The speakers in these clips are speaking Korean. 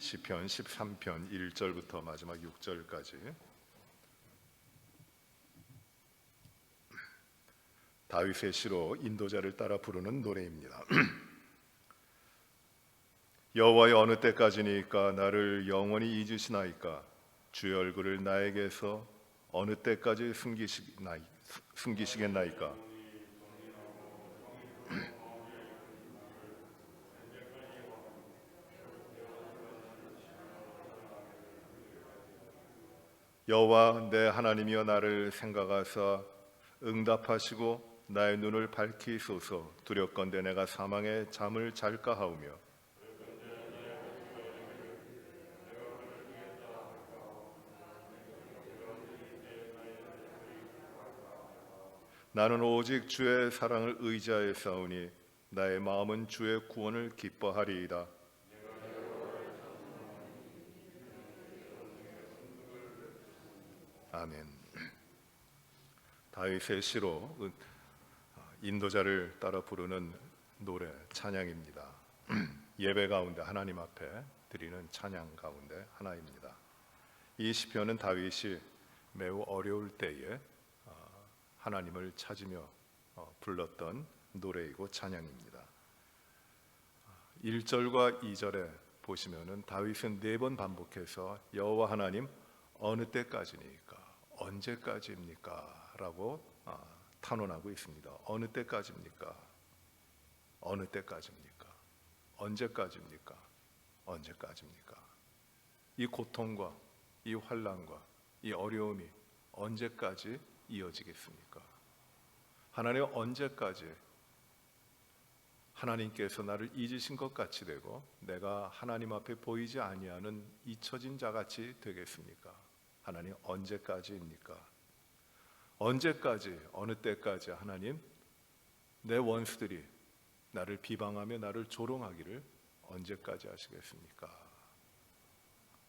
시편 13편 1절부터 마지막 6절까지 다윗의 시로 인도자를 따라 부르는 노래입니다. 여호와여, 어느 때까지니까 나를 영원히 잊으시나이까? 주의 얼굴을 나에게서 어느 때까지 숨기시겠나이까? 여호와 내 하나님이여, 나를 생각하사 응답하시고 나의 눈을 밝히소서. 두렵건대 내가 사망의 잠을 잘까 하오며 나는 오직 주의 사랑을 의지하여 싸우니 나의 마음은 주의 구원을 기뻐하리이다. 아멘. 다윗의 시로 인도자를 따라 부르는 노래, 찬양입니다. 예배 가운데 하나님 앞에 드리는 찬양 가운데 하나입니다. 이 시편은 다윗이 매우 어려울 때에 하나님을 찾으며 불렀던 노래이고 찬양입니다. 1절과 2절에 보시면은 다윗은 4번 반복해서 여호와 하나님 어느 때까지니까, 언제까지입니까? 라고 탄원하고 있습니다. 어느 때까지입니까? 어느 때까지입니까? 언제까지입니까? 언제까지입니까? 이 고통과 이 환난과 이 어려움이 언제까지 이어지겠습니까? 하나님, 언제까지 하나님께서 나를 잊으신 것 같이 되고 내가 하나님 앞에 보이지 아니하는 잊혀진 자같이 되겠습니까? 하나님, 언제까지입니까? 언제까지, 어느 때까지 하나님, 내 원수들이 나를 비방하며 나를 조롱하기를 언제까지 하시겠습니까?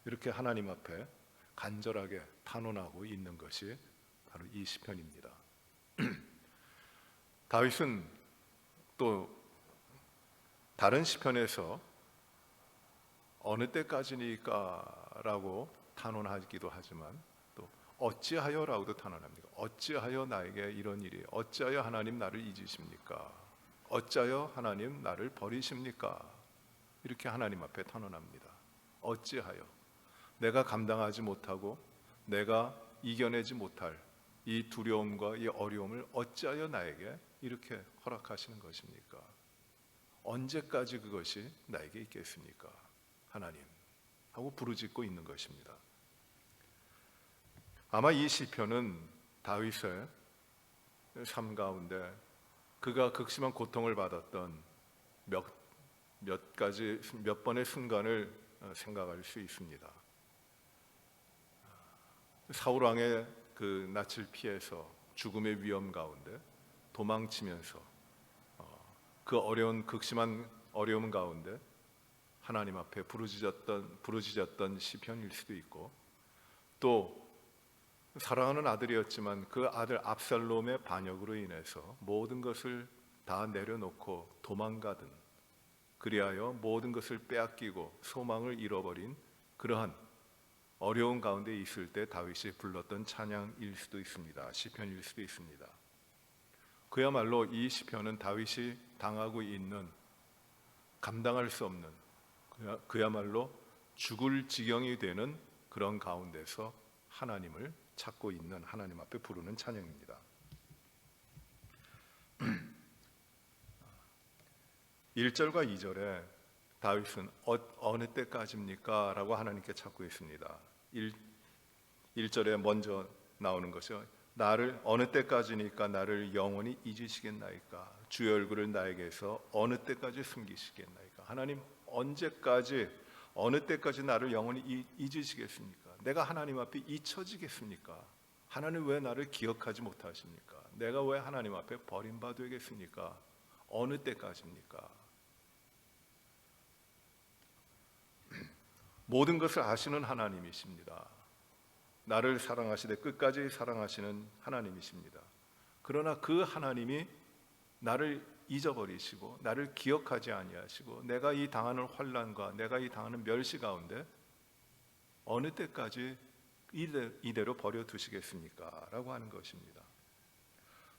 이렇게 하나님 앞에 간절하게 탄원하고 있는 것이 바로 이 시편입니다. 다윗은 또 다른 시편에서 어느 때까지니까 라고 탄원하기도 하지만 또 어찌하여 라고도 탄원합니다. 어찌하여 나에게 이런 일이, 어찌하여 하나님 나를 잊으십니까? 어찌하여 하나님 나를 버리십니까? 이렇게 하나님 앞에 탄원합니다. 어찌하여 내가 감당하지 못하고 내가 이겨내지 못할 이 두려움과 이 어려움을 어찌하여 나에게 이렇게 허락하시는 것입니까? 언제까지 그것이 나에게 있겠습니까? 하나님 하고 부르짖고 있는 것입니다. 아마 이 시편은 다윗의 삶 가운데 그가 극심한 고통을 받았던 몇 번의 순간을 생각할 수 있습니다. 사울 왕의 그 낯을 피해서 죽음의 위험 가운데 도망치면서 그 어려운 극심한 어려움 가운데 하나님 앞에 부르짖었던 시편일 수도 있고, 또 사랑하는 아들이었지만 그 아들 압살롬의 반역으로 인해서 모든 것을 다 내려놓고 도망가든, 그리하여 모든 것을 빼앗기고 소망을 잃어버린 그러한 어려운 가운데 있을 때 다윗이 불렀던 찬양일 수도 있습니다. 시편일 수도 있습니다. 그야말로 이 시편은 다윗이 당하고 있는 감당할 수 없는, 그야말로 죽을 지경이 되는 그런 가운데서 하나님을 찾고 있는, 하나님 앞에 부르는 찬양입니다. 1절과 2절에 다윗은 어느 때까지입니까? 라고 하나님께 찾고 있습니다. 1절에 먼저 나오는 것이요, 나를 어느 때까지니까 나를 영원히 잊으시겠나이까? 주의 얼굴을 나에게서 어느 때까지 숨기시겠나이까? 하나님, 언제까지, 어느 때까지 나를 영원히 잊으시겠습니까? 내가 하나님 앞에 잊혀지겠습니까? 하나님, 왜 나를 기억하지 못하십니까? 내가 왜 하나님 앞에 버림받되겠습니까? 어느 때까지입니까? 모든 것을 아시는 하나님이십니다. 나를 사랑하시되 끝까지 사랑하시는 하나님이십니다. 그러나 그 하나님이 나를 잊어버리시고 나를 기억하지 아니하시고 내가 이 당하는 환난과 내가 이 당하는 멸시 가운데 어느 때까지 이대로 버려두시겠습니까? 라고 하는 것입니다.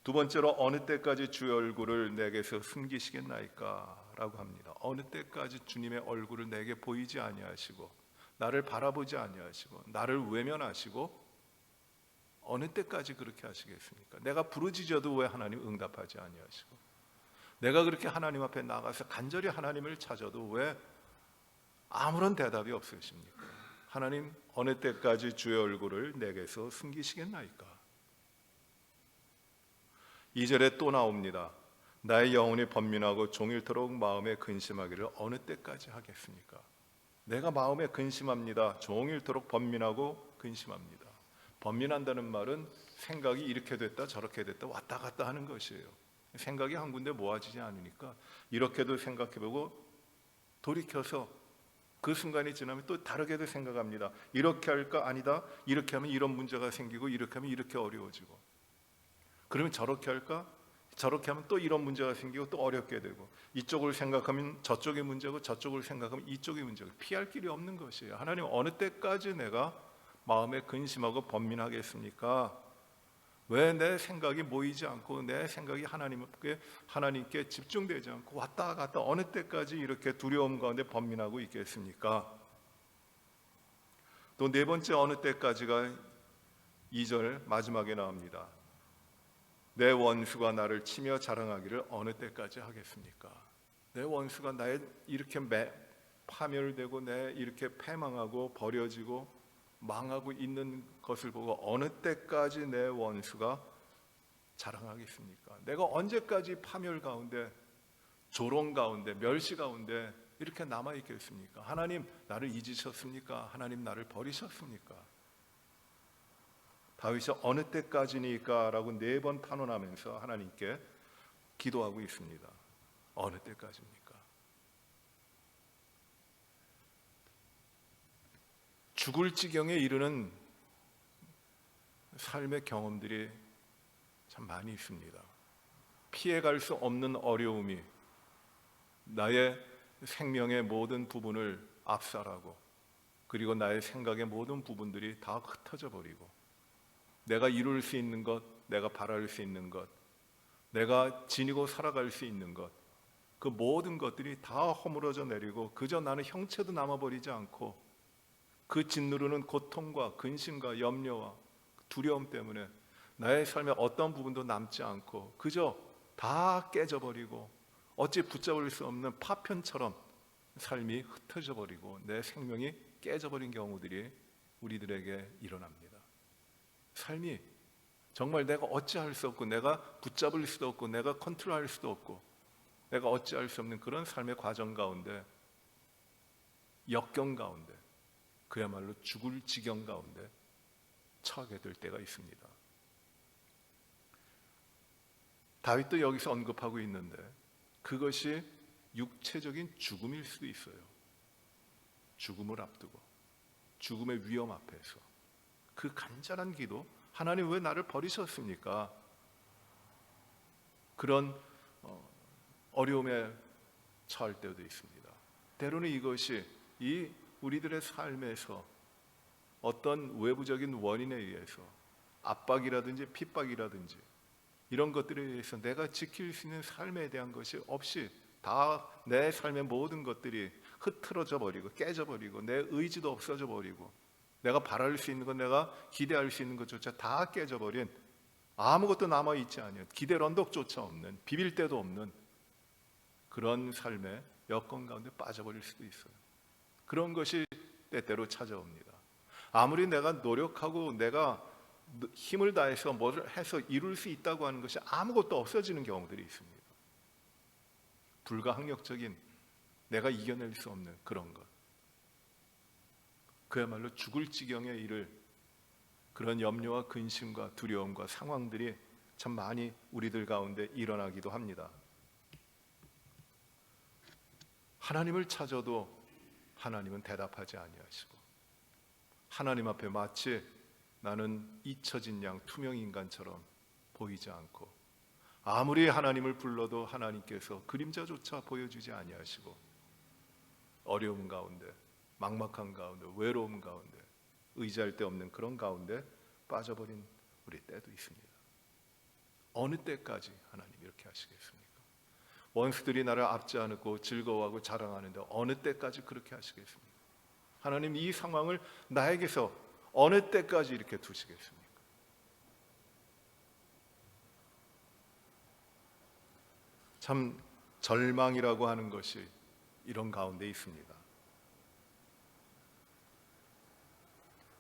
두 번째로 어느 때까지 주의 얼굴을 내게서 숨기시겠나이까? 라고 합니다. 어느 때까지 주님의 얼굴을 내게 보이지 아니하시고 나를 바라보지 아니하시고 나를 외면하시고 어느 때까지 그렇게 하시겠습니까? 내가 부르짖어도 왜 하나님 응답하지 아니하시고 내가 그렇게 하나님 앞에 나가서 간절히 하나님을 찾아도 왜 아무런 대답이 없으십니까? 하나님 어느 때까지 주의 얼굴을 내게서 숨기시겠나이까? 2절에 또 나옵니다. 나의 영혼이 번민하고 종일토록 마음에 근심하기를 어느 때까지 하겠습니까? 내가 마음에 근심합니다. 종일토록 번민하고 근심합니다. 번민한다는 말은 생각이 이렇게 됐다 저렇게 됐다 왔다 갔다 하는 것이에요. 생각이 한 군데 모아지지 않으니까 이렇게도 생각해보고 돌이켜서 그 순간이 지나면 또 다르게도 생각합니다. 이렇게 할까? 아니다. 이렇게 하면 이런 문제가 생기고 이렇게 하면 이렇게 어려워지고 그러면 저렇게 할까? 저렇게 하면 또 이런 문제가 생기고 또 어렵게 되고 이쪽을 생각하면 저쪽의 문제고 저쪽을 생각하면 이쪽의 문제고 피할 길이 없는 것이에요. 하나님 어느 때까지 내가 마음에 근심하고 번민하겠습니까? 왜 내 생각이 모이지 않고 내 생각이 하나님께 집중되지 않고 왔다 갔다 어느 때까지 이렇게 두려움 가운데 번민하고 있겠습니까? 또 네 번째 어느 때까지가 2절 마지막에 나옵니다. 내 원수가 나를 치며 자랑하기를 어느 때까지 하겠습니까? 내 원수가 나의 이렇게 파멸되고 내 이렇게 패망하고 버려지고 망하고 있는 것을 보고 어느 때까지 내 원수가 자랑하겠습니까? 내가 언제까지 파멸 가운데 조롱 가운데 멸시 가운데 이렇게 남아 있겠습니까? 하나님 나를 잊으셨습니까? 하나님 나를 버리셨습니까? 다윗이 어느 때까지니까 라고 4번 탄원하면서 하나님께 기도하고 있습니다. 어느 때까지입니까? 죽을 지경에 이르는 삶의 경험들이 참 많이 있습니다. 피해갈 수 없는 어려움이 나의 생명의 모든 부분을 압살하고 그리고 나의 생각의 모든 부분들이 다 흩어져 버리고 내가 이룰 수 있는 것, 내가 바랄 수 있는 것, 내가 지니고 살아갈 수 있는 것, 그 모든 것들이 다 허물어져 내리고 그저 나는 형체도 남아버리지 않고 그 짓누르는 고통과 근심과 염려와 두려움 때문에 나의 삶의 어떤 부분도 남지 않고 그저 다 깨져버리고 어찌 붙잡을 수 없는 파편처럼 삶이 흩어져 버리고 내 생명이 깨져버린 경우들이 우리들에게 일어납니다. 삶이 정말 내가 어찌할 수 없고 내가 붙잡을 수도 없고 내가 컨트롤할 수도 없고 내가 어찌할 수 없는 그런 삶의 과정 가운데 역경 가운데 그야말로 죽을 지경 가운데 처하게 될 때가 있습니다. 다윗도 여기서 언급하고 있는데 그것이 육체적인 죽음일 수도 있어요. 죽음을 앞두고 죽음의 위험 앞에서 그 간절한 기도, 하나님 왜 나를 버리셨습니까? 그런 어려움에 처할 때도 있습니다. 때로는 이것이 이 우리들의 삶에서 어떤 외부적인 원인에 의해서 압박이라든지 핍박이라든지 이런 것들에 의해서 내가 지킬 수 있는 삶에 대한 것이 없이 다 내 삶의 모든 것들이 흐트러져 버리고 깨져 버리고 내 의지도 없어져 버리고 내가 바랄 수 있는 것, 내가 기대할 수 있는 것조차 다 깨져 버린 아무것도 남아 있지 않은 기댈 언덕조차 없는 비빌 데도 없는 그런 삶의 여건 가운데 빠져버릴 수도 있어요. 그런 것이 때때로 찾아옵니다. 아무리 내가 노력하고 내가 힘을 다해서 뭘 해서 이룰 수 있다고 하는 것이 아무것도 없어지는 경우들이 있습니다. 불가항력적인 내가 이겨낼 수 없는 그런 것, 그야말로 죽을 지경에 이를 그런 염려와 근심과 두려움과 상황들이 참 많이 우리들 가운데 일어나기도 합니다. 하나님을 찾아도 하나님은 대답하지 아니하시고 하나님 앞에 마치 나는 잊혀진 양 투명 인간처럼 보이지 않고 아무리 하나님을 불러도 하나님께서 그림자조차 보여주지 아니하시고 어려움 가운데, 막막한 가운데, 외로움 가운데, 의지할 데 없는 그런 가운데 빠져버린 우리 때도 있습니다. 어느 때까지 하나님 이렇게 하시겠습니까? 원수들이 나를 앞지 않고 즐거워하고 자랑하는데 어느 때까지 그렇게 하시겠습니까? 하나님 이 상황을 나에게서 어느 때까지 이렇게 두시겠습니까? 참 절망이라고 하는 것이 이런 가운데 있습니다.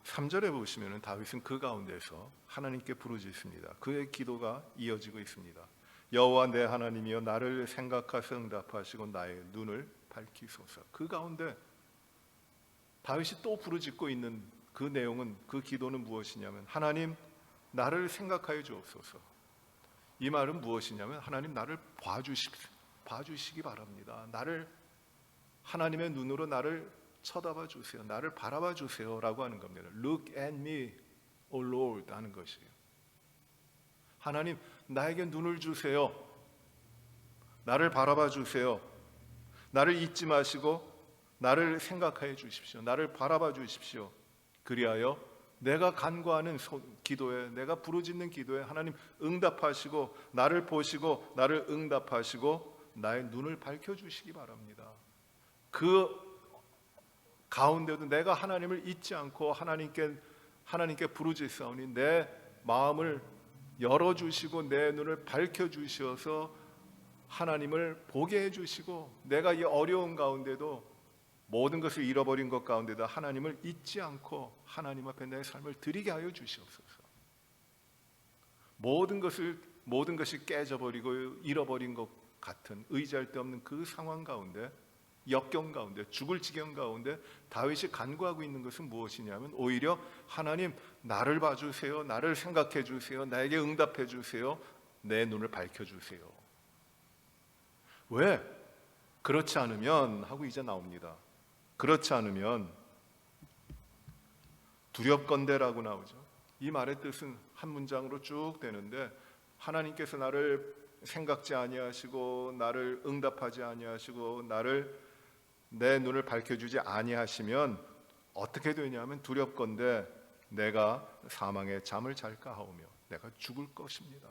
3절에 보시면 다윗은 그 가운데서 하나님께 부르짖습니다. 그의 기도가 이어지고 있습니다. 여호와 내 하나님이여 나를 생각하사 응답하시고 나의 눈을 밝히소서. 그 가운데 다윗이 또 부르짖고 있는 그 내용은, 그 기도는 무엇이냐면 하나님 나를 생각하여 주옵소서. 이 말은 무엇이냐면 하나님 나를 봐주시기 바랍니다. 나를 하나님의 눈으로 나를 쳐다봐 주세요. 나를 바라봐 주세요 라고 하는 겁니다. Look at me, O Lord 하는 것이에요. 하나님 나에게 눈을 주세요. 나를 바라봐 주세요. 나를 잊지 마시고 나를 생각하여 주십시오. 나를 바라봐 주십시오. 그리하여 내가 간구하는 기도에, 내가 부르짖는 기도에 하나님 응답하시고 나를 보시고 나를 응답하시고 나의 눈을 밝혀주시기 바랍니다. 그 가운데도 내가 하나님을 잊지 않고 하나님께 부르짖사오니 내 마음을 열어주시고 내 눈을 밝혀주셔서 하나님을 보게 해주시고 내가 이 어려운 가운데도 모든 것을 잃어버린 것 가운데도 하나님을 잊지 않고 하나님 앞에 내 삶을 드리게 하여 주시옵소서. 모든 것이 깨져버리고 잃어버린 것 같은 의지할 데 없는 그 상황 가운데, 역경 가운데, 죽을 지경 가운데 다윗이 간구하고 있는 것은 무엇이냐면 오히려 하나님 나를 봐주세요. 나를 생각해 주세요. 나에게 응답해 주세요. 내 눈을 밝혀주세요. 왜? 그렇지 않으면 하고 이제 나옵니다. 그렇지 않으면 두렵건대라고 나오죠. 이 말의 뜻은 한 문장으로 쭉 되는데 하나님께서 나를 생각지 아니하시고 나를 응답하지 아니하시고 내 눈을 밝혀주지 아니하시면 어떻게 되냐면 두렵건대 내가 사망의 잠을 잘까 하오며 내가 죽을 것입니다.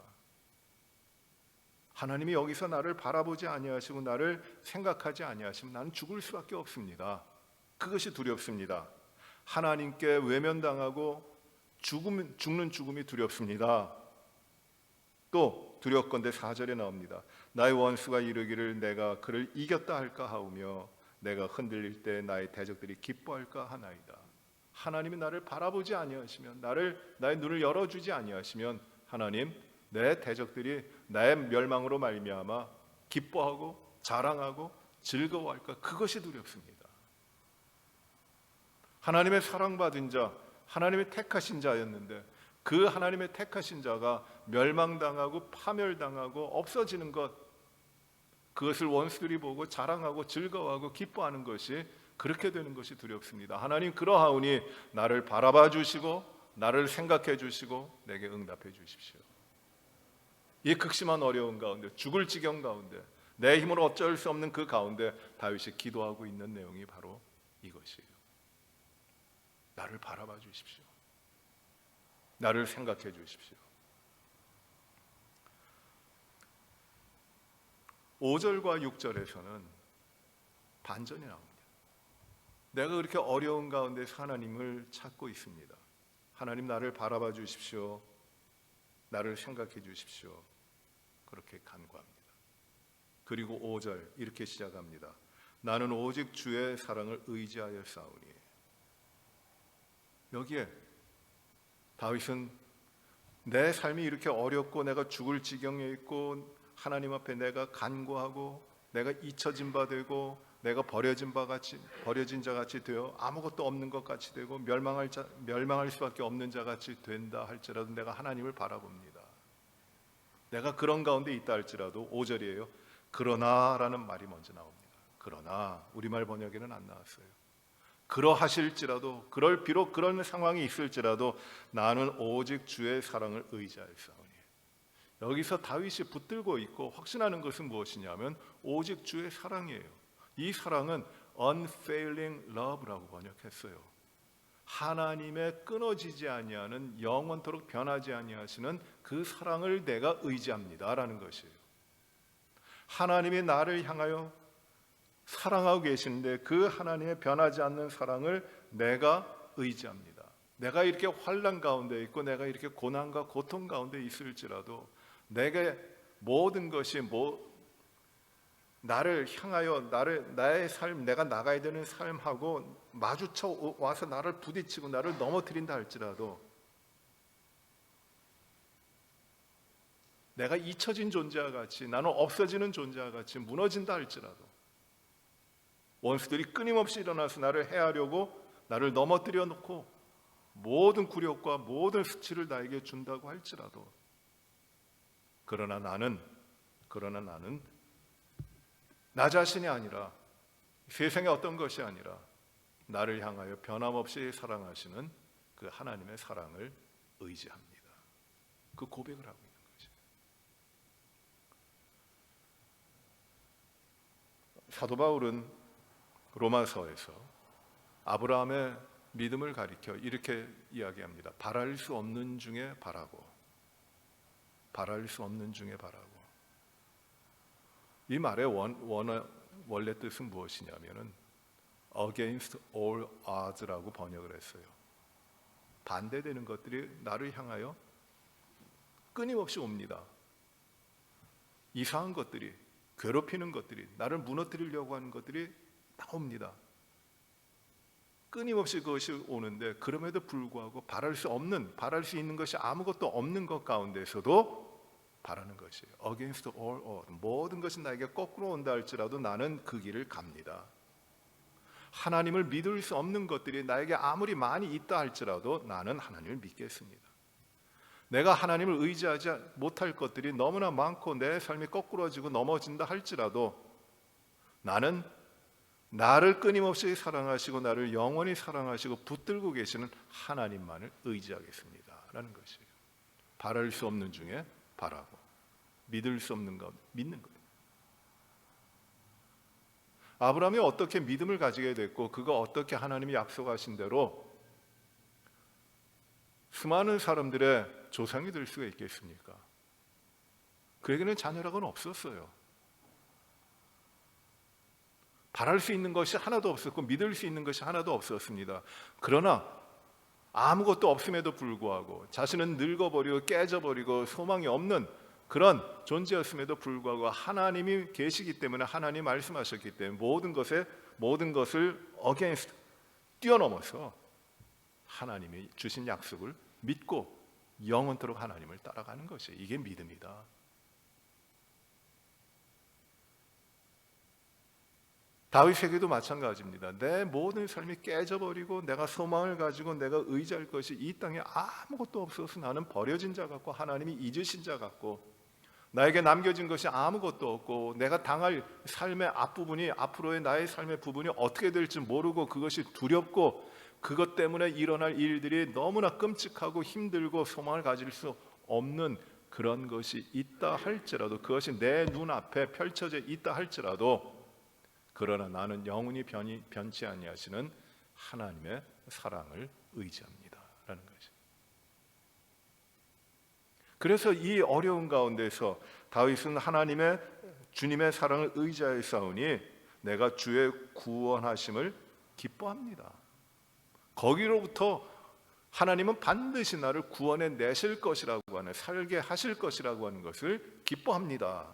하나님이 여기서 나를 바라보지 아니하시고 나를 생각하지 아니하시면 나는 죽을 수밖에 없습니다. 그것이 두렵습니다. 하나님께 외면당하고 죽는 죽음이 두렵습니다. 또 두렵건대 4절에 나옵니다. 나의 원수가 이르기를 내가 그를 이겼다 할까 하오며 내가 흔들릴 때 나의 대적들이 기뻐할까 하나이다. 하나님이 나를 바라보지 아니하시면 나의 눈을 열어주지 아니하시면 하나님 내 대적들이 나의 멸망으로 말미암아 기뻐하고 자랑하고 즐거워할까? 그것이 두렵습니다. 하나님의 사랑받은 자, 하나님의 택하신 자였는데 그 하나님의 택하신 자가 멸망당하고 파멸당하고 없어지는 것, 그것을 원수들이 보고 자랑하고 즐거워하고 기뻐하는 것이 그렇게 되는 것이 두렵습니다. 하나님 그러하오니 나를 바라봐 주시고 나를 생각해 주시고 내게 응답해 주십시오. 이 극심한 어려운 가운데, 죽을 지경 가운데, 내 힘으로 어쩔 수 없는 그 가운데 다윗이 기도하고 있는 내용이 바로 이것이에요. 나를 바라봐 주십시오. 나를 생각해 주십시오. 5절과 6절에서는 반전이 나옵니다. 내가 그렇게 어려운 가운데서 하나님을 찾고 있습니다. 하나님 나를 바라봐 주십시오. 나를 생각해 주십시오. 그렇게 간구합니다. 그리고 5절 이렇게 시작합니다. 나는 오직 주의 사랑을 의지하여 싸우니. 여기에 다윗은 내 삶이 이렇게 어렵고 내가 죽을 지경에 있고 하나님 앞에 내가 간구하고 내가 잊혀진 바 되고 내가 버려진 자 같이 되어 아무것도 없는 것 같이 되고 멸망할 수밖에 없는 자 같이 된다 할지라도 내가 하나님을 바라봅니다. 내가 그런 가운데 있다 할지라도 5절이에요. 그러나라는 말이 먼저 나옵니다. 그러나 우리말 번역에는 안 나왔어요. 그러하실지라도 비록 그런 상황이 있을지라도 나는 오직 주의 사랑을 의지하였사오니. 여기서 다윗이 붙들고 있고 확신하는 것은 무엇이냐면 오직 주의 사랑이에요. 이 사랑은 unfailing love라고 번역했어요. 하나님의 끊어지지 아니하는 영원토록 변하지 아니하시는 그 사랑을 내가 의지합니다라는 것이에요. 하나님이 나를 향하여 사랑하고 계시는데 그 하나님의 변하지 않는 사랑을 내가 의지합니다. 내가 이렇게 환난 가운데 있고 내가 이렇게 고난과 고통 가운데 있을지라도 내게 모든 것이 나를 향하여 나의 삶, 내가 나가야 되는 삶하고 마주쳐 와서 나를 부딪히고 나를 넘어뜨린다 할지라도 내가 잊혀진 존재와 같이, 나는 없어지는 존재와 같이 무너진다 할지라도 원수들이 끊임없이 일어나서 나를 해하려고 나를 넘어뜨려 놓고 모든 굴욕과 모든 수치를 나에게 준다고 할지라도 그러나 나는 나 자신이 아니라 세상의 어떤 것이 아니라 나를 향하여 변함없이 사랑하시는 그 하나님의 사랑을 의지합니다. 그 고백을 하고 있는 거죠. 사도 바울은 로마서에서 아브라함의 믿음을 가리켜 이렇게 이야기합니다. 바랄 수 없는 중에 바라고, 바랄 수 없는 중에 바라고. 이 말의 원래 뜻은 무엇이냐면은 against all odds라고 번역을 했어요. 반대되는 것들이 나를 향하여 끊임없이 옵니다. 이상한 것들이, 괴롭히는 것들이, 나를 무너뜨리려고 하는 것들이 나옵니다. 끊임없이 그것이 오는데 그럼에도 불구하고 바랄 수 있는 것이 아무것도 없는 것 가운데서도 바라는 것이에요. Against all odds. 모든 것이 나에게 거꾸로 온다 할지라도 나는 그 길을 갑니다. 하나님을 믿을 수 없는 것들이 나에게 아무리 많이 있다 할지라도 나는 하나님을 믿겠습니다. 내가 하나님을 의지하지 못할 것들이 너무나 많고 내 삶이 거꾸로지고 넘어진다 할지라도 나는 나를 끊임없이 사랑하시고 나를 영원히 사랑하시고 붙들고 계시는 하나님만을 의지하겠습니다 라는 것이에요. 바랄 수 없는 중에 바라고 믿을 수 없는 것 믿는 거예요. 아브라함이 어떻게 믿음을 가지게 됐고 그가 어떻게 하나님이 약속하신 대로 수많은 사람들의 조상이 될 수가 있겠습니까? 그에게는 자녀라고는 없었어요. 바랄 수 있는 것이 하나도 없었고 믿을 수 있는 것이 하나도 없었습니다. 그러나 아무것도 없음에도 불구하고 자신은 늙어버리고 깨져버리고 소망이 없는 그런 존재였음에도 불구하고 하나님이 계시기 때문에 하나님 말씀하셨기 때문에 모든 것을 against 뛰어넘어서 하나님이 주신 약속을 믿고 영원토록 하나님을 따라가는 것이 이게 믿음이다. 다윗에게도 마찬가지입니다. 내 모든 삶이 깨져버리고 내가 소망을 가지고 내가 의지할 것이 이 땅에 아무것도 없어서 나는 버려진 자 같고 하나님이 잊으신 자 같고 나에게 남겨진 것이 아무것도 없고 내가 당할 삶의 앞부분이 앞으로의 나의 삶의 부분이 어떻게 될지 모르고 그것이 두렵고 그것 때문에 일어날 일들이 너무나 끔찍하고 힘들고 소망을 가질 수 없는 그런 것이 있다 할지라도 그것이 내 눈앞에 펼쳐져 있다 할지라도 그러나 나는 영원히 변치 아니하시는 하나님의 사랑을 의지합니다 라는 것이죠. 그래서 이 어려운 가운데서 다윗은 주님의 사랑을 의지하였사오니 내가 주의 구원하심을 기뻐합니다. 거기로부터 하나님은 반드시 나를 구원해 내실 것이라고 하는 살게 하실 것이라고 하는 것을 기뻐합니다.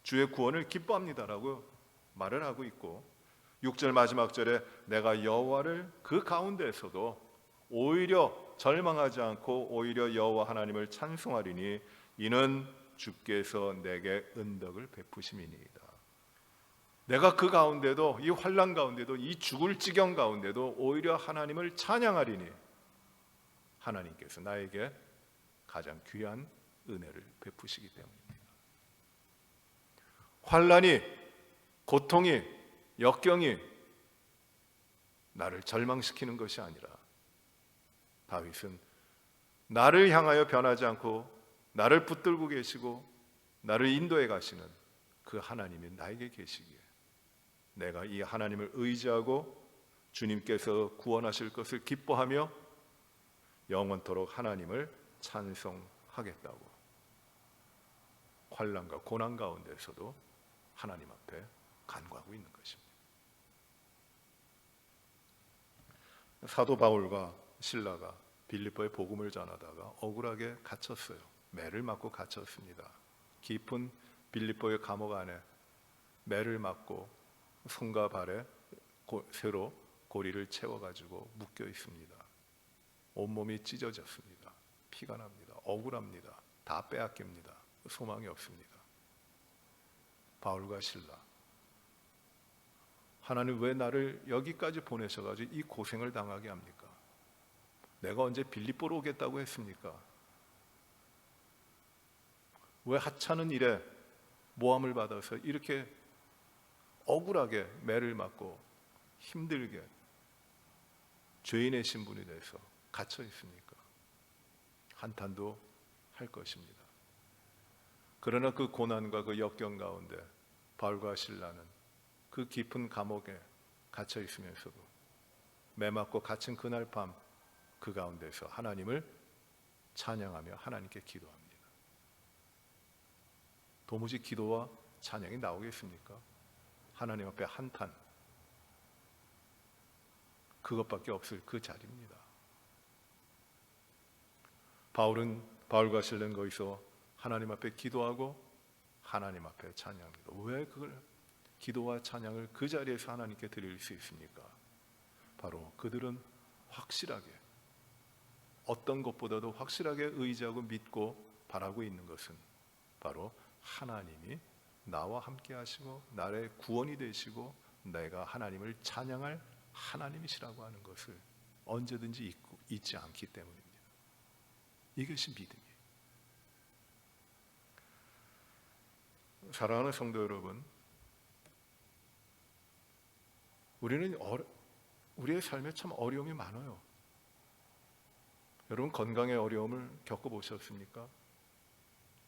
주의 구원을 기뻐합니다라고 말을 하고 있고 6절 마지막 절에 내가 여호와를 그 가운데에서도 오히려 절망하지 않고 오히려 여호와 하나님을 찬송하리니 이는 주께서 내게 은덕을 베푸심이니이다. 내가 그 가운데도 이 환난 가운데도 이 죽을 지경 가운데도 오히려 하나님을 찬양하리니 하나님께서 나에게 가장 귀한 은혜를 베푸시기 때문입니다. 환난이 고통이 역경이 나를 절망시키는 것이 아니라 다윗은 나를 향하여 변하지 않고 나를 붙들고 계시고 나를 인도해 가시는 그 하나님이 나에게 계시기에 내가 이 하나님을 의지하고 주님께서 구원하실 것을 기뻐하며 영원토록 하나님을 찬송하겠다고 환난과 고난 가운데서도 하나님 앞에 간구하고 있는 것입니다. 사도 바울과 실라가 빌립보에 복음을 전하다가 억울하게 갇혔어요. 매를 맞고 갇혔습니다. 깊은 빌립보의 감옥 안에 매를 맞고 손과 발에 쇠로 고리를 채워가지고 묶여 있습니다. 온몸이 찢어졌습니다. 피가 납니다. 억울합니다. 다 빼앗깁니다. 소망이 없습니다. 바울과 실라, 하나님 왜 나를 여기까지 보내셔가지고 이 고생을 당하게 합니까? 내가 언제 빌립보로 오겠다고 했습니까? 왜 하찮은 일에 모함을 받아서 이렇게 억울하게 매를 맞고 힘들게 죄인의 신분이 돼서 갇혀 있습니까? 한탄도 할 것입니다. 그러나 그 고난과 그 역경 가운데 바울과 실라는 그 깊은 감옥에 갇혀 있으면서도 매 맞고 갇힌 그날 밤 그 가운데서 하나님을 찬양하며 하나님께 기도합니다. 도무지 기도와 찬양이 나오겠습니까? 하나님 앞에 한탄, 그것밖에 없을 그 자리입니다. 바울과 실라는 거기서 하나님 앞에 기도하고 하나님 앞에 찬양합니다. 왜 그걸 기도와 찬양을 그 자리에서 하나님께 드릴 수 있습니까? 바로 그들은 확실하게, 어떤 것보다도 확실하게 의지하고 믿고 바라고 있는 것은 바로 하나님이 나와 함께 하시고 나의 구원이 되시고 내가 하나님을 찬양할 하나님이시라고 하는 것을 언제든지 잊지 않기 때문입니다. 이것이 믿음이에요. 사랑하는 성도 여러분, 우리는 우리의 삶에 참 어려움이 많아요. 여러분, 건강의 어려움을 겪어보셨습니까?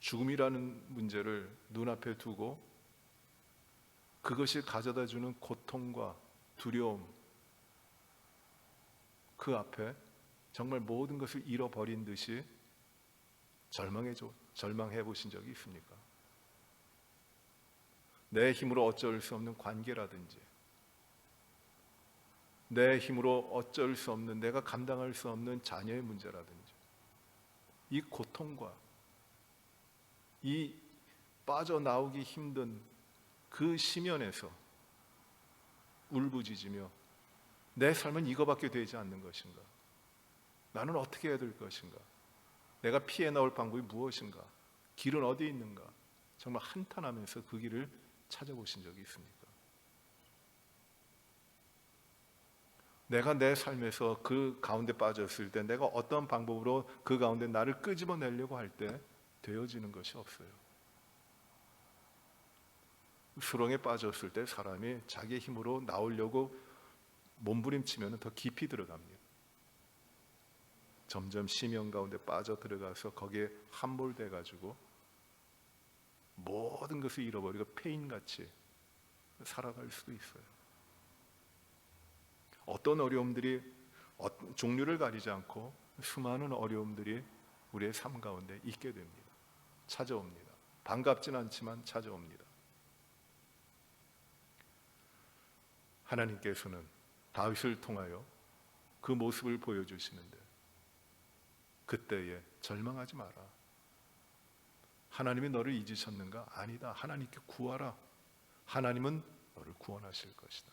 죽음이라는 문제를 눈앞에 두고 그것이 가져다주는 고통과 두려움, 그 앞에 정말 모든 것을 잃어버린 듯이 절망해 보신 적이 있습니까? 내 힘으로 어쩔 수 없는 관계라든지 내 힘으로 어쩔 수 없는, 내가 감당할 수 없는 자녀의 문제라든지 이 고통과 이 빠져나오기 힘든 그 심연에서 울부짖으며 내 삶은 이거밖에 되지 않는 것인가? 나는 어떻게 해야 될 것인가? 내가 피해 나올 방법이 무엇인가? 길은 어디 있는가? 정말 한탄하면서 그 길을 찾아보신 적이 있습니까? 내가 내 삶에서 그 가운데 빠졌을 때 내가 어떤 방법으로 그 가운데 나를 끄집어내려고 할 때 되어지는 것이 없어요. 수렁에 빠졌을 때 사람이 자기 힘으로 나오려고 몸부림치면 더 깊이 들어갑니다. 점점 심연 가운데 빠져 들어가서 거기에 함몰돼 가지고 모든 것을 잃어버리고 폐인같이 살아갈 수도 있어요. 어떤 어려움들이 종류를 가리지 않고 수많은 어려움들이 우리의 삶 가운데 있게 됩니다. 찾아옵니다. 반갑진 않지만 찾아옵니다. 하나님께서는 다윗을 통하여 그 모습을 보여주시는데 그때에 절망하지 마라. 하나님이 너를 잊으셨는가? 아니다. 하나님께 구하라. 하나님은 너를 구원하실 것이다.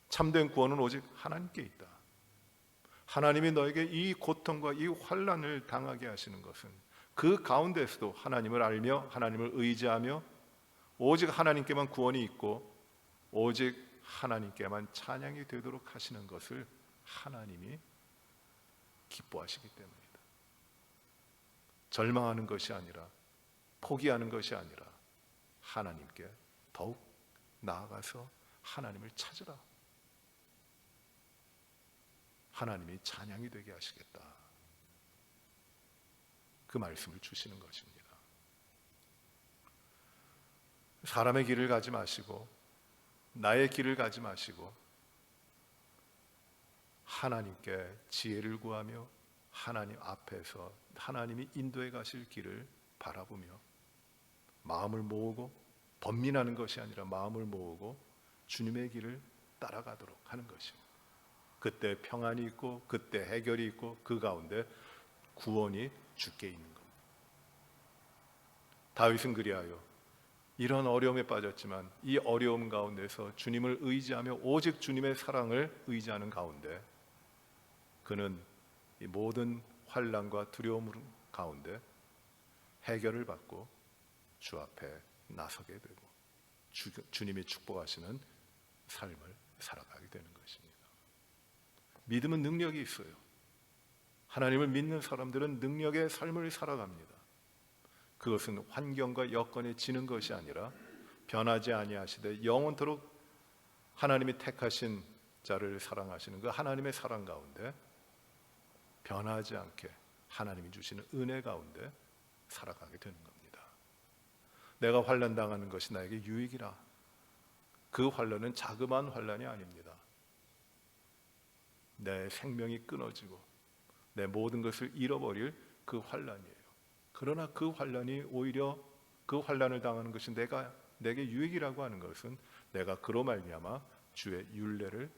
참된 구원은 오직 하나님께 있다. 하나님이 너에게 이 고통과 이 환난을 당하게 하시는 것은 그 가운데서도 하나님을 알며 하나님을 의지하며 오직 하나님께만 구원이 있고 오직 하나님께만 찬양이 되도록 하시는 것을 하나님이 기뻐하시기 때문이다. 절망하는 것이 아니라 포기하는 것이 아니라 하나님께 더욱 나아가서 하나님을 찾으라. 하나님이 찬양이 되게 하시겠다. 그 말씀을 주시는 것입니다. 사람의 길을 가지 마시고 나의 길을 가지 마시고 하나님께 지혜를 구하며 하나님 앞에서 하나님이 인도해 가실 길을 바라보며 마음을 모으고 번민하는 것이 아니라 마음을 모으고 주님의 길을 따라가도록 하는 것입니다. 그때 평안이 있고 그때 해결이 있고 그 가운데 구원이 주께 있는 겁니다. 다윗은 그리하여 이런 어려움에 빠졌지만 이 어려움 가운데서 주님을 의지하며 오직 주님의 사랑을 의지하는 가운데 그는 이 모든 환난과 두려움 가운데 해결을 받고 주 앞에 나서게 되고 주님이 축복하시는 삶을 살아가게 되는 것입니다. 믿음은 능력이 있어요. 하나님을 믿는 사람들은 능력의 삶을 살아갑니다. 그것은 환경과 여건에 지는 것이 아니라 변하지 아니하시되 영원토록 하나님이 택하신 자를 사랑하시는 그 하나님의 사랑 가운데 변하지 않게 하나님이 주시는 은혜 가운데 살아가게 되는 겁니다. 내가 환난 당하는 것이 나에게 유익이라. 그 환난은 자그마한 환난이 아닙니다. 내 생명이 끊어지고 내 모든 것을 잃어버릴 그 환난이에요. 그러나 그 환난이 오히려 그 환난을 당하는 것이 내게 유익이라고 하는 것은 내가 그로 말미암아 주의 율례를,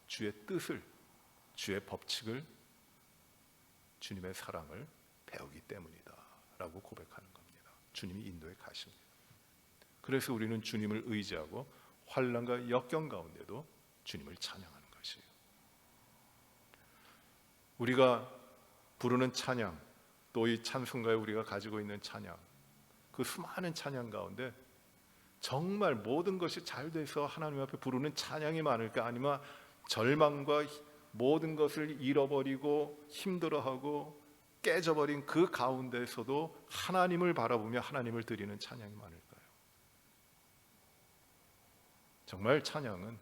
주의 뜻을, 주의 법칙을, 주님의 사랑을 배우기 때문이다 라고 고백하는 겁니다. 주님이 인도해 가십니다. 그래서 우리는 주님을 의지하고 환난과 역경 가운데도 주님을 찬양하는 것이에요. 우리가 부르는 찬양, 또 이 찬송가에 우리가 가지고 있는 찬양, 그 수많은 찬양 가운데 정말 모든 것이 잘 돼서 하나님 앞에 부르는 찬양이 많을까? 아니면 절망과 모든 것을 잃어버리고 힘들어하고 깨져버린 그 가운데서도 하나님을 바라보며 하나님을 드리는 찬양이 많을까요? 정말 찬양은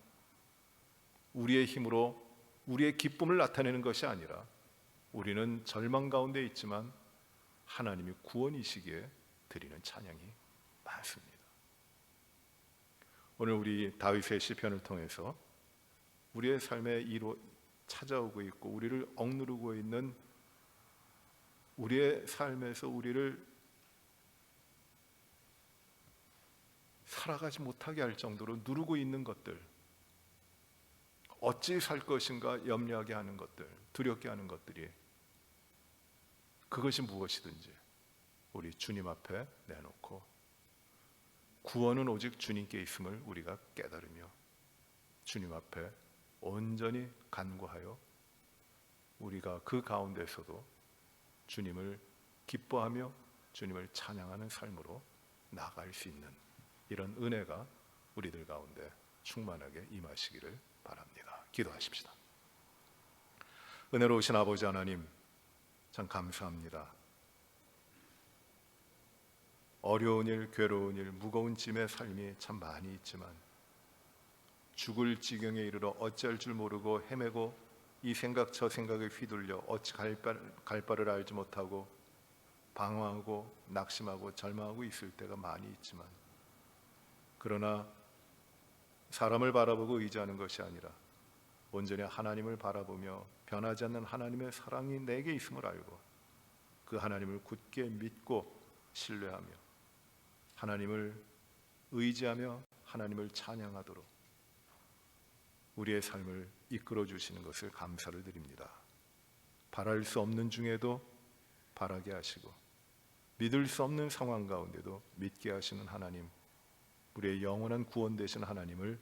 우리의 힘으로 우리의 기쁨을 나타내는 것이 아니라 우리는 절망 가운데 있지만 하나님이 구원이시기에 드리는 찬양이 많습니다. 오늘 우리 다윗의 시편을 통해서 우리의 삶에 찾아오고 있고 우리를 억누르고 있는 우리의 삶에서 우리를 살아가지 못하게 할 정도로 누르고 있는 것들, 어찌 살 것인가 염려하게 하는 것들, 두렵게 하는 것들이 그것이 무엇이든지 우리 주님 앞에 내놓고 구원은 오직 주님께 있음을 우리가 깨달으며 주님 앞에 온전히 간구하여 우리가 그 가운데서도 주님을 기뻐하며 주님을 찬양하는 삶으로 나아갈 수 있는 이런 은혜가 우리들 가운데 충만하게 임하시기를 바랍니다. 기도하십시다. 은혜로우신 아버지 하나님, 참 감사합니다. 어려운 일, 괴로운 일, 무거운 짐의 삶이 참 많이 있지만 죽을 지경에 이르러 어찌할 줄 모르고 헤매고 이 생각 저 생각에 휘둘려 어찌 갈 바를 알지 못하고 방황하고 낙심하고 절망하고 있을 때가 많이 있지만 그러나 사람을 바라보고 의지하는 것이 아니라 온전히 하나님을 바라보며 변하지 않는 하나님의 사랑이 내게 있음을 알고 그 하나님을 굳게 믿고 신뢰하며 하나님을 의지하며 하나님을 찬양하도록 우리의 삶을 이끌어 주시는 것을 감사를 드립니다. 바랄 수 없는 중에도 바라게 하시고 믿을 수 없는 상황 가운데도 믿게 하시는 하나님, 우리의 영원한 구원 되신 하나님을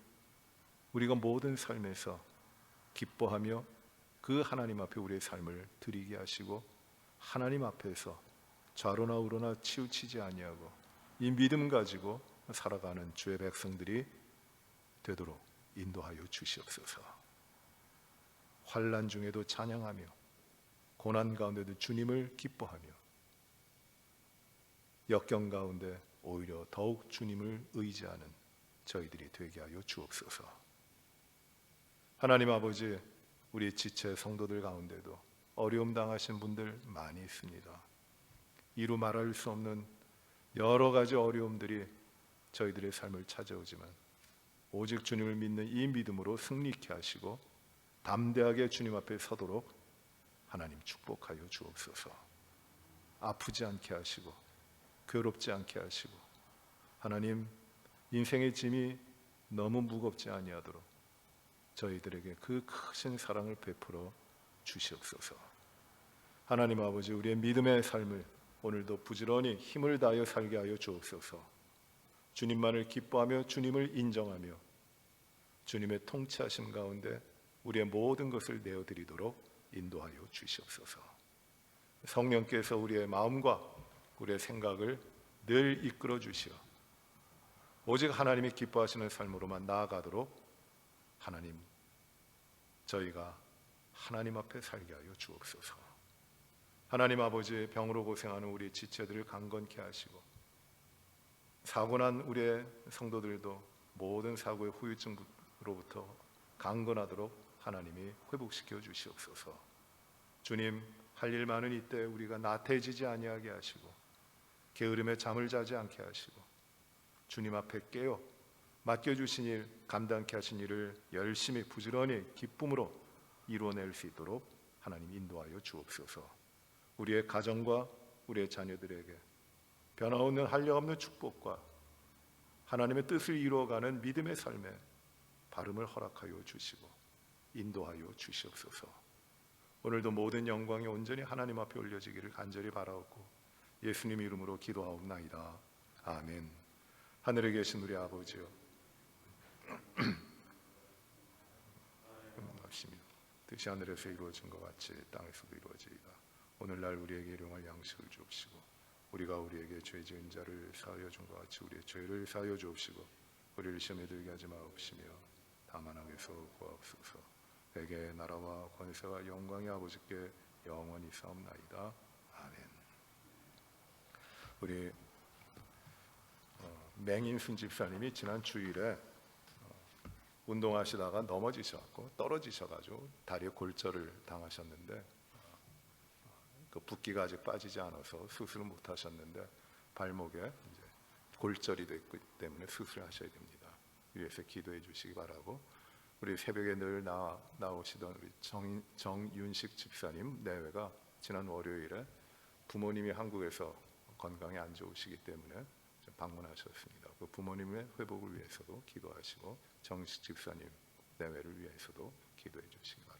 우리가 모든 삶에서 기뻐하며 그 하나님 앞에 우리의 삶을 드리게 하시고 하나님 앞에서 좌로나 우로나 치우치지 아니하고 이 믿음 가지고 살아가는 주의 백성들이 되도록 인도하여 주시옵소서. 환난 중에도 찬양하며 고난 가운데도 주님을 기뻐하며 역경 가운데 오히려 더욱 주님을 의지하는 저희들이 되게 하여 주옵소서. 하나님 아버지, 우리 지체 성도들 가운데도 어려움 당하신 분들 많이 있습니다. 이루 말할 수 없는 여러 가지 어려움들이 저희들의 삶을 찾아오지만 오직 주님을 믿는 이 믿음으로 승리케 하시고 담대하게 주님 앞에 서도록 하나님 축복하여 주옵소서. 아프지 않게 하시고 괴롭지 않게 하시고 하나님 인생의 짐이 너무 무겁지 아니하도록 저희들에게 그 크신 사랑을 베풀어 주시옵소서. 하나님 아버지, 우리의 믿음의 삶을 오늘도 부지런히 힘을 다하여 살게 하여 주옵소서. 주님만을 기뻐하며 주님을 인정하며 주님의 통치하심 가운데 우리의 모든 것을 내어드리도록 인도하여 주시옵소서. 성령께서 우리의 마음과 우리의 생각을 늘 이끌어 주시어 오직 하나님이 기뻐하시는 삶으로만 나아가도록 하나님, 저희가 하나님 앞에 살게 하여 주옵소서. 하나님 아버지, 병으로 고생하는 우리 지체들을 강건케 하시고 사고난 우리의 성도들도 모든 사고의 후유증으로부터 강건하도록 하나님이 회복시켜 주시옵소서. 주님, 할 일 많은 이때 우리가 나태해지지 아니하게 하시고 게으름에 잠을 자지 않게 하시고 주님 앞에 깨어 맡겨주신 일, 감당케 하신 일을 열심히 부지런히 기쁨으로 이루어낼 수 있도록 하나님 인도하여 주옵소서. 우리의 가정과 우리의 자녀들에게 변화없는 한량없는 축복과 하나님의 뜻을 이루어가는 믿음의 삶에 발음을 허락하여 주시고 인도하여 주시옵소서. 오늘도 모든 영광이 온전히 하나님 앞에 올려지기를 간절히 바라옵고 예수님 이름으로 기도하옵나이다. 아멘. 하늘에 계신 우리 아버지요, 뜻이 하늘에서 이루어진 것 같이 땅에서도 이루어지이다. 오늘날 우리에게 일용할 양식을 주옵시고 우리가 우리에게 죄 지은 자를 사하여 준 것 같이 우리의 죄를 사하여 주옵시고 우리를 시험에 들게 하지 마옵시며 다만 악에서 구하옵소서. 내게 나라와 권세와 영광이 아버지께 영원히 싸움나이다. 아멘. 우리 맹인순 집사님이 지난 주일에 운동하시다가 넘어지셔갖고 떨어지셔가지고 다리에 골절을 당하셨는데 그 붓기가 아직 빠지지 않아서 수술을 못 하셨는데 발목에 이제 골절이 됐기 때문에 수술을 하셔야 됩니다. 위에서 기도해 주시기 바라고, 우리 새벽에 늘 나오시던 우리 정윤식 집사님 내외가 지난 월요일에 부모님이 한국에서 건강이 안 좋으시기 때문에 방문하셨습니다. 그 부모님의 회복을 위해서도 기도하시고 정식 집사님 내외를 위해서도 기도해 주시기 바랍니다.